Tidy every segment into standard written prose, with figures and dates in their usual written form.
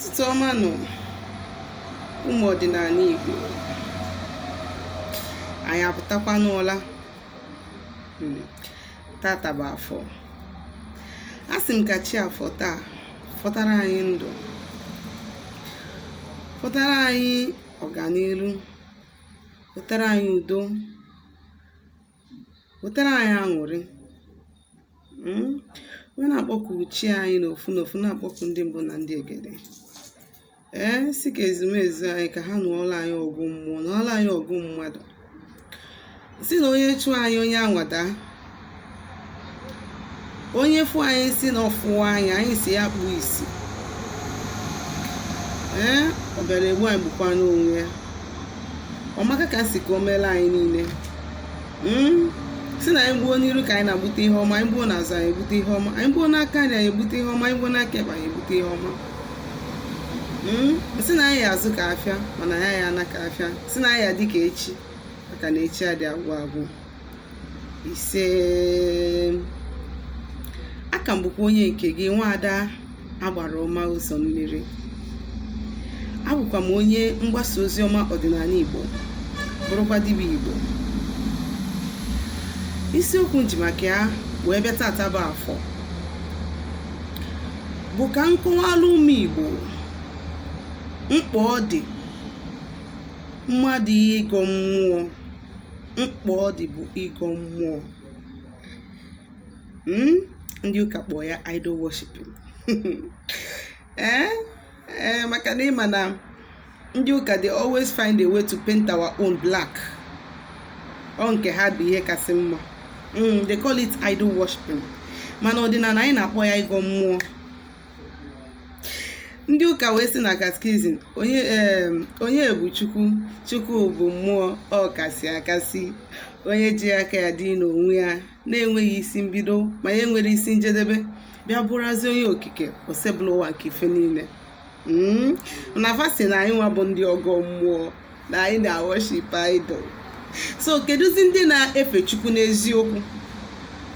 Ụtụtụ ọma nọ ụmụ ọdịnala Igbo, anyị apụtakwa n'ụla. Tata bụ afọ. A sị m ka chi afọ taa fọtara anyị ndụ, fọtara anyị ọganihu, wetara anyị udo, wetara anyị aṅụrị. Onye na-akpọku chi anyị n'ofu n'ofu, na-akpọku ndị mbụ na ndị egede. Si ka ezumezu anyị ka ha nụọla anyị ọgụ mmụọ, nụọla anyị ọgụ mmadụ. Si na onye chụọ anyị onye anwada, onye fụ anyị si na ọfụwa anyị si ya kpuo isi. Ọ bịara egbu anyị gbukwa n'onwe ya. Ọmaka ka si ka o meela anyị niile. Si na anyị gbuo n'iru ka anyị na-agbute ihe ọma, anyị gbuo n'azụ anyị egbute ihe ọma, anyị gbuo n'aka anyị egbute ihe ọma, anyị gbuo n'aka ebe anyị egbute ihe ọma. Si na anyị azụ ka afịa, mana ya ya ana ka afịa. Si na anyị adị ka echi, maka na echi adị agwụ agwụ. Ise. Aka m bụkwa onye nke gị, nwaada agbara ọma ụzọ mmiri. Abụkwa m onye mgbasa ozi ọma ọdịnala Igbo, bụrụkwa dibịa Igbo. Isiokwu nji maka ya bụ ebe tata bụ afọ bụ ka nkọwalụ ụmụ Igbo mkpa ọ dị mmadụ ịgọ mmụọ. Mkpa ọ dị bụ ịgọ mmụọ. Ndị ụka kpọọ ya idol worshiping. Maka na ịma na ndị ụka they always find a way to paint our own black. Ọ nke ha bụ ihe kasị mma. They call it idol worshiping. Mana ọdịnala anyị na-akpọ ya ịgọ mmụọ. Ndị ụka wee sị na katkizim onye bụ Chukwu, Chukwu bụ mmụọ ọ kasị akasị, onye ji aka ya dị n'onwe ya, na-enweghị isi mbido ma ya nwere isi njedebe, bịa bụrụzi onye okike osebụla ụwa nke ife niile. Na fasi na anyị nwa bụ ndị ọgọ mmụọ, na anyị na-worship idol. So kedụzi ndị na-efe Chukwu n'eziokwu?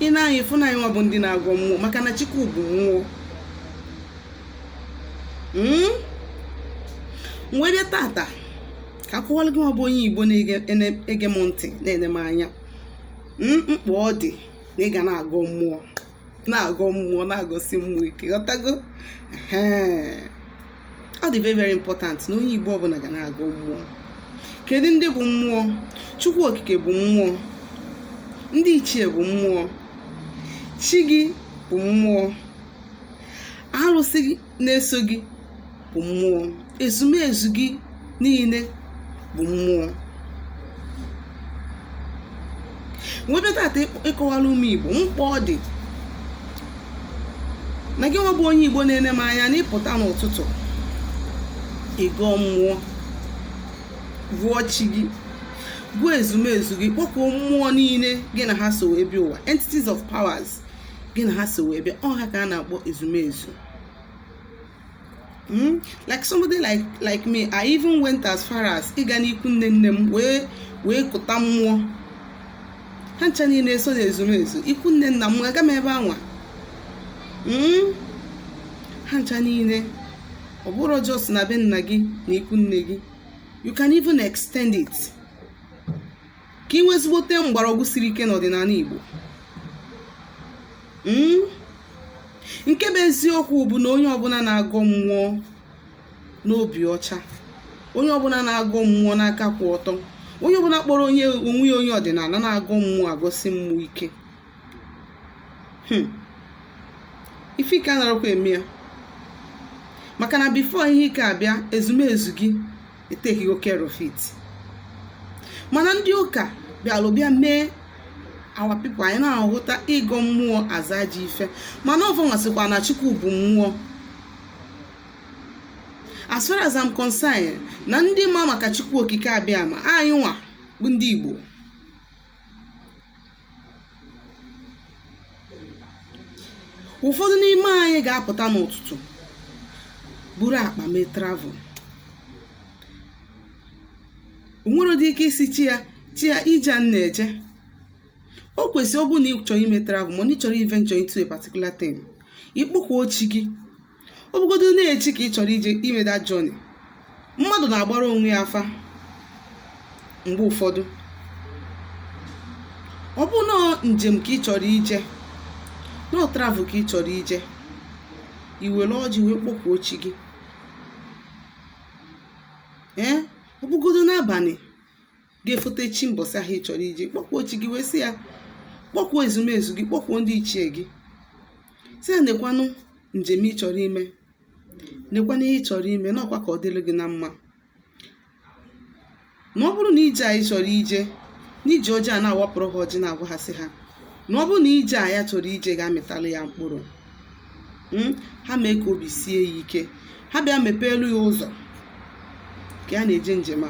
Ị na-anyị fụ na anyị nwa bụ ndị na-agọ mmụọ, maka na Chukwu bụ mmụọ. Mgbe bịa tata ka akwụwalụ gị nwa bụ onye Igbo na-ege m ntị, na-ene m anya, mkpa ọ dị na ị ga na-agọ mmụọ, na-agọ mmụọ, na-agọsi mmụọ ike. Ghọtago? Ọ dị very very important na onye Igbo ọbụla ga na-agọ mmụọ. Kedu ndị bụ mmụọ? Chukwu okike bụ mmụọ, ndị ichie bụ mmụọ, chi gị bụ mmụọ, arụsị gị na-eso gị bụ mmụọ, ezumezu gị niile bụ mmụọ. Nwebe tata ịkọwala ụmụ Igbo mkpa ọ dị na gị nwa bụ onye Igbo na-ene m anya na ịpụta n'ụtụtụ ịgọ mmụọ, gụọ chi gị, gụọ ezumezu gị, kpọkuo mmụọ niile gị na ha so wee bịa ụwa, entities of powers gị na ha so wee bịa. Ọ ha ka a na-akpọ ezumezu. Like somebody like me, I even went as far as ịga n'ikwu nne nne m wee kụta mmụọ. Ha ncha niile so na ezumezu. Ikwu nne nna m aga m ebe anwa. Ha ncha niile, ọ bụrụ just na be nna gị na ikwu nne gị. You can even extend it ka iwezigbote mgbọrọgwụ siri ike n'ọdịnala Igbo. Nke bụ eziokwu bụ na onye ọbụla na-agọ mmụọ n'obi ọcha, onye ọbụla na-agọ mmụọ n'aka kwụ ọtọ, onye ọbụla kpọrọ onwe ya onye ọdịnala na-agọ mmụọ agọsi mmụọ ike. Ife ike anarakwa eme ya, maka na before ihe ike abịa, ezumezu gị eteghị care of it. Mana ndị ụka bịa mee our people anyị na-ahụta ịgọ mmụọ aza ji ife, mana ọfọ nwasikwa na Chukwu bụ mmụọ. As far as I'm concerned, na ndị ma maka Chukwu okike abịa ma anyị nwa bụ ndị Igbo. Ụfọdụ n'ime anyị ga-apụta n'ụtụtụ buru akpa mee travel. Onwere dị ike isi chi ya ije a na-eje. O kwesịrị ọ bụ na ị chọrọ ime travel, ma ị chọrọ venture into a particular thing, ikpokwa chi gị, ọ bụgodo na-echi ka ị chọrọ ije ime that journey. Mmadụ na-agbara onwe ya afa mgbe ụfọdụ. Ọ bụ na njem ka ị chọrọ ije, na travel ka ị chọrọ ije, i were ọjị wee kpọkwuo chi gị. Ọ bụgodo n'abalị ga-efote chi mbọsị ahụ ị chọrọ ije, kpọkwuo chi gị wee sị ya, kpọkwuo ezumezu gị, kpọkwuo ndị ichie gị, sị ya nekwanụ njem ị chọrọ ime, nekwanụ ihe ị chọrọ ime, n'ọkwa ka ọ dịrị gị na mma. Na ọ bụrụ na ije anyị chọrọ ije, n'iji ọjị a na-awapụrụ ha ọjị na-agwaghasị ha na ọ bụrụ na ije a ya chọrọ ije ga-amịtalụ ya mkpụrụ, ha mee ka obi sie ya ike, ha bịa mepeelu ya ụzọ ka ya na-eje njem a.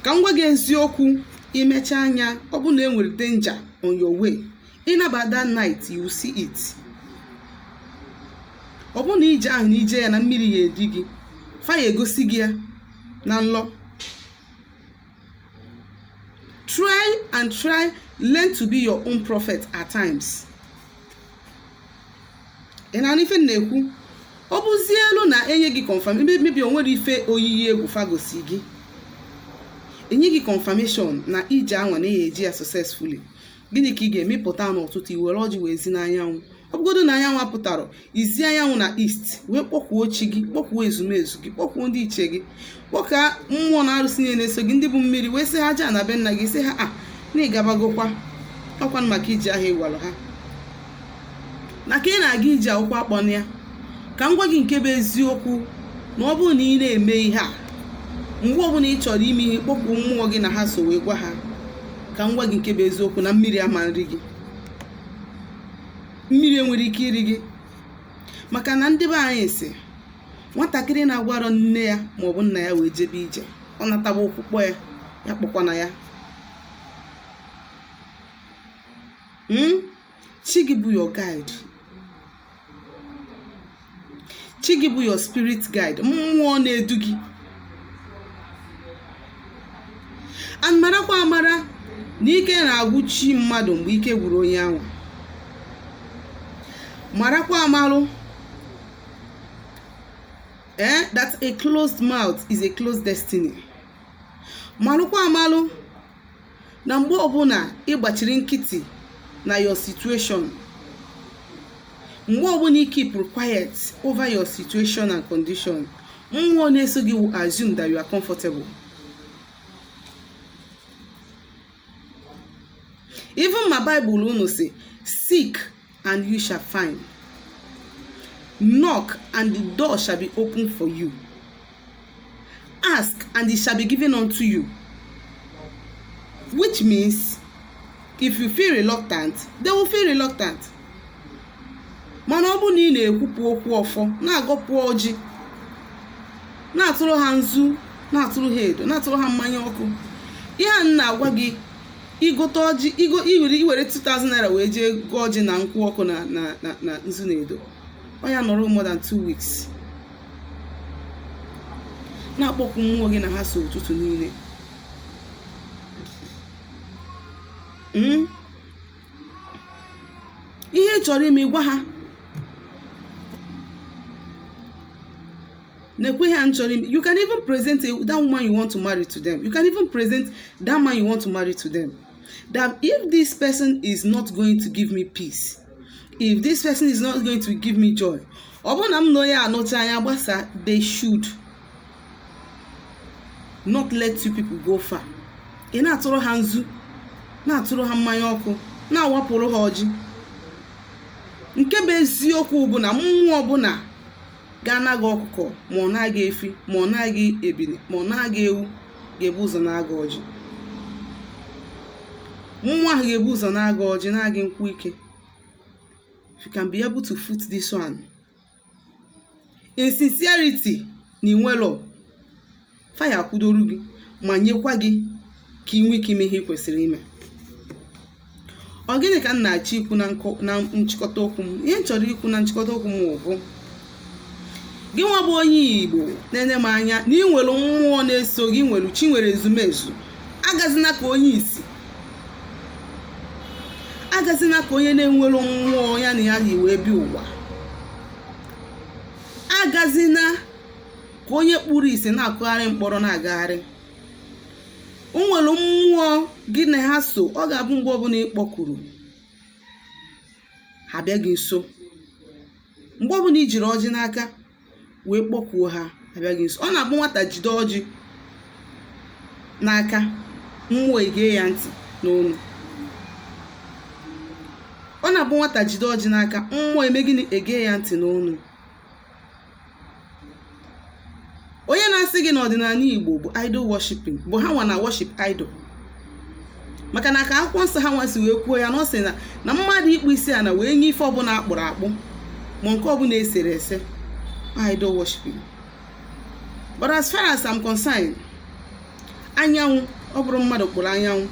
Ka m gwa gị eziokwu, imecha anya, ọ bụ na e nwere danger on your way, ịnabata that night you see it. Ọ bụ na ije ahụ na ije ya na mmiri ya edi gị, fa ya egosi gị ya na nlọ. Try and try, learn to be your own prophet at times. Ị na ife na-ekwu, ọ bụzie elu na enye gị confirmation, maybe o nwere ife oyiyi egwu fagosi gị, enye gị confirmation na ije anwa na eji ya successfully. Gịnị ka ị ga-emepụta n'ụtụtụ, i were ọjị wee zi n'anyanwụ. Ọ bụgodo na anyanwụ apụtara, izi anyanwụ na east wee kpọkwuo chi gị, kpọkwuo ezumezu gị, kpọkwuo ndị ichie gị, kpọka mmụọ na arụsị niile na-eso gị, ndị bụ mmiri, wee sị ha aja na be nna gị, sị ha na ịgabagokwa ọkwanụ maka iji ahụ ịgwalụ ha na ka ị na-aga ije akwụkwọ akpọna ya. Ka m gwa gị nke bụ eziokwu, na ọ bụrụ na ị na-eme ihe a, mgbe ọbụla ị chọrọ ime ihe, kpọkwuo mmụọ gị na ha so wee gwa ha. Ka m gwa gị nke bụ eziokwu, na mmiri ama nri gị, mmiri enwere ike iri gị. Maka na ndị be anyị si, nwatakịrị na-agwarọ nne ya maọbụ nna ya wee jebe ije, ọ nataba okpukpọ ya, ya kpọkwana ya. Chi gị bụ your guide, chi gị bụ your spirit guide, mmụọ na-edu gị. And marakwa amara na ike na-agwụ chi mmadụ mgbe ike gwụrụ onye ahụ. Marakwa amarụ that a closed mouth is a closed destiny. Marakwa amarụ na mgbe ọbụla ịgbachiri nkịtị na your situation, mgbe ọbụla ị keep quiet over your situation and condition, mmụọ na-eso gị will assume that you are comfortable. Even my Bible unu say, seek and you shall find, knock and the door shall be opened for you, ask and it shall be given unto you. Which means if you feel reluctant, they will feel reluctant. Mana ọ bụ na ị na-ekwupụ okwu ọfọ, na-agọpụ ọjị, na-atụrụ ha nzu, na-atụrụ ha edo, na-atụrụ ha mmanya ọkụ, ihe a na-agwa gị, igote ọjị, iwere 2,000 naira wee jee gụọ ọjị na nkwụ ọkụ na nzu na edo, ọ ya nọrọ more than 2 weeks. Na-akpọkwu mmụọ gị na ha so ụtụtụ niile. Ihe chọrọ ime, gwa ha nekwe ha chọrọ ime. You can even present that woman you want to marry to them. You can even present that man you want to marry to them. That if this person is not going to give me peace, if this person is not going to give me joy, ọ bụ na m nọ ya anọcha anya gbasa, they should not let two people go far. Ị na-atụrụ ha nzu, na-atụrụ ha mmanya ọkụ, na-awapụrụ ha ọjị. Nke bụ eziokwu bụ na mmụọ ọbụla ga-anaghị ọkụkọ, ma ọ na-aga efi, ma ọ na-aga ebili, ma ọ na-aga ewu, ga-ebu ụzọ na-aga ọjị. Mmụọ ahụ ga-ebu ụzọ na-aga ọjị, na-aga nkwụ ike. If you can be able to foot this one in sincerity na inwelo, fire akwụdoru gị ma nyekwa gị ka inwe ike ime ihe kwesịrị ime. Ọ gịnị ka m na-achọ ikwu na nchịkọta okwu m? Ihe m chọrọ ikwu na nchịkọta okwu m bụ, gị nwa bụ onye Igbo na-ene m anya, na ị nwere mmụọ na-eso gị, nwere chi, nwere ezumezu. Agazina ka onye isi, agazina ka onye na-enwere mmụọ ya na ya yi wee bi ụwa. agazina ka onye kpuru isi na-akụgharị mkpọrọ na-agagharị. O nwere mmụọ gị na ha so, ọ ga-abụ mgbe ọbụla ịkpọkuru ha bịa gị nso. Mgbe ọbụla ijiri ọjị n'aka wee kpọkuo ha abịa gị nso. Ọ na-abụ nwata jide ọjị n'aka, mmụọ ege ya ntị n'onu. Ọ na-abụ nwata jide ọjị n'aka, mmụọ eme gịnị? Ege ya ntị n'onu. Onye na-asị gị n'ọdịnala Igbo bụ idol worshiping, bụ ha nwa na worship idol. Maka na ka akwụkwọ nsọ ha nwasị wee kwuo ya na ọ sị na mmadụ ịkpụ isi ala wee nye ife ọbụla akpụrụ akpụ ma nke ọbụla esere ese, idol worshiping. But as far as I'm concerned, anyanwụ, ọ bụrụ mmadụ kpụrụ anyanwụ,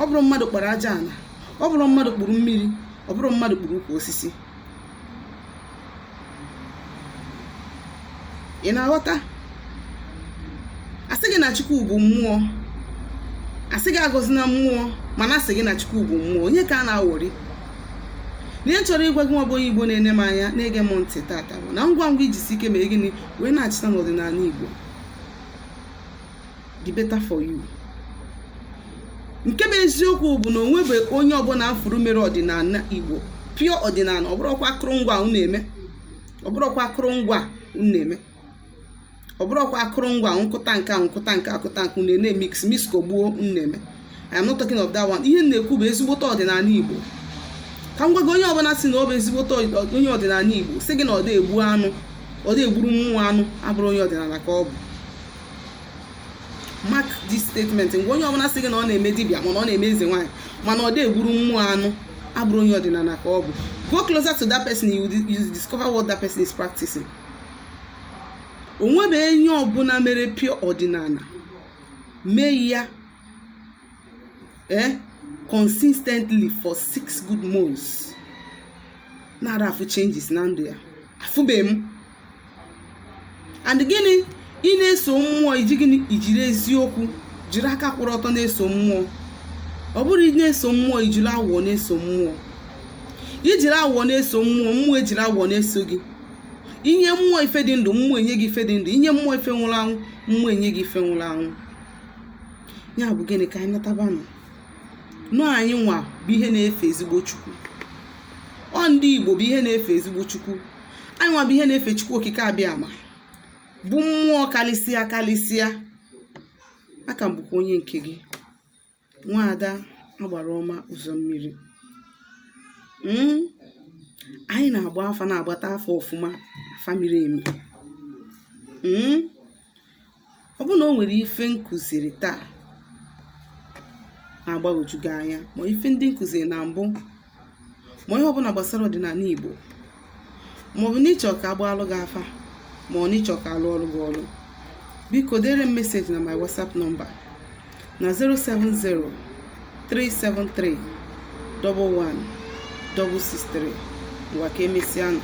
ọ bụrụ mmadụ kpụrụ aja ala, ọ bụrụ mmadụ kpụrụ mmiri, ọ bụrụ mmadụ kpụrụ ukwu osisi. Ị na-aghọta? Asị gị na Chukwu bụ mmụọ, asị gị agọzi na mmụọ, mana asị gị na Chukwu bụ mmụọ. Onye ka a na-awọrị? N'ihe chọrọ ịgwa gị nwa bụ onye Igbo na-ene m anya na-ege m ntị tata bụ na ngwa ngwa ijisi ike mee gịnị wee na-achịta n'ọdịnala Igbo. The better for you. Nke bụ eziokwu bụ na onwe bụ onye ọbụla afụrụ mere ọdịnala Igbo, pure ọdịnala. Ọ bụrụkwa akụrụngwa unu na-eme, ọ bụrụkwa akụrụngwa unu na-eme, ọ bụrụkwa akụrụngwa nkụta nke nkụta nke akụta nke unu na-emix kogbuo unu na-eme. I am not talking of that one. Ihe na-ekwu bụ ezigbote ọdịnala Igbo. Ka m gwa gị onye ọbụla si na ọ bụ ezigbote onye ọdịnala Igbo sị gị na ọ dị egbu anụ, ọ dị egburu mmụọ anụ, abụrụ onye ọdịnala ka ọ bụ. Mark this statement. Ngwa onye ọbụla sị gị na ọ na-eme dibịa mana ọ na-eme eze nwaanyị mana ọ dị egburu mmụọ anụ, abụrụ onye ọdịnala ka ọ bụ. Go closer to that person, you discover what that person is practicing. Onwebe enyi ọbụla mere pure ọdịnala mee ya consistently for 6 good months na-ara afụ changes na ndụ ya. Afụbeghị m. And gịnị? Ị na-eso mmụọ iji gịnị? Ijiri eziokwu, jiri aka kwụrụ ọtọ na-eso mmụọ. Ọ bụrụ ị na-eso mmụọ ijiri awọ na-eso mmụọ. Ijiri awọ na-eso mmụọ, mmụọ ejiri awọ na-eso gị. Inye mmụọ ife dị ndụ, mmụọ enye gị ife dị ndụ. Inye mmụọ ife nwụrụ anwụ, mmụọ enye gị ife nwụrụ anwụ. Ya bụ gịnị? Ka anyị natabanụ nọ anyị nwa bụ ihe na-efe ezigbo Chukwu. Ọ ndị Igbo bụ ihe na-efe ezigbo Chukwu. Anyị nwa bụ ihe na-efe Chukwu okike abịa ama, bụ mmụọ kalịsịa. Aka m bụkwa onye nke gị, Nwaada Agbara Ọma Ụzọ Mmiri. Anyị na-agba afa, na-agbata afọ ọfụma, afa miri emi. Ọ bụ na o nwere ife nkụziri taa na-agbagwoju gị anya, ma ife ndị nkụziri na mbụ, ma ihe ọbụla gbasara ọdịnala Igbo, ma ọ bụ n'ịchọ ka agbaalụ gị afa, ma ọ n'ịchọ ka alụ ọrụ gị ọrụ, biko dere m meseji na my WhatsApp nọmba na 070-373-11663. Ngwa ka emesịa nụ.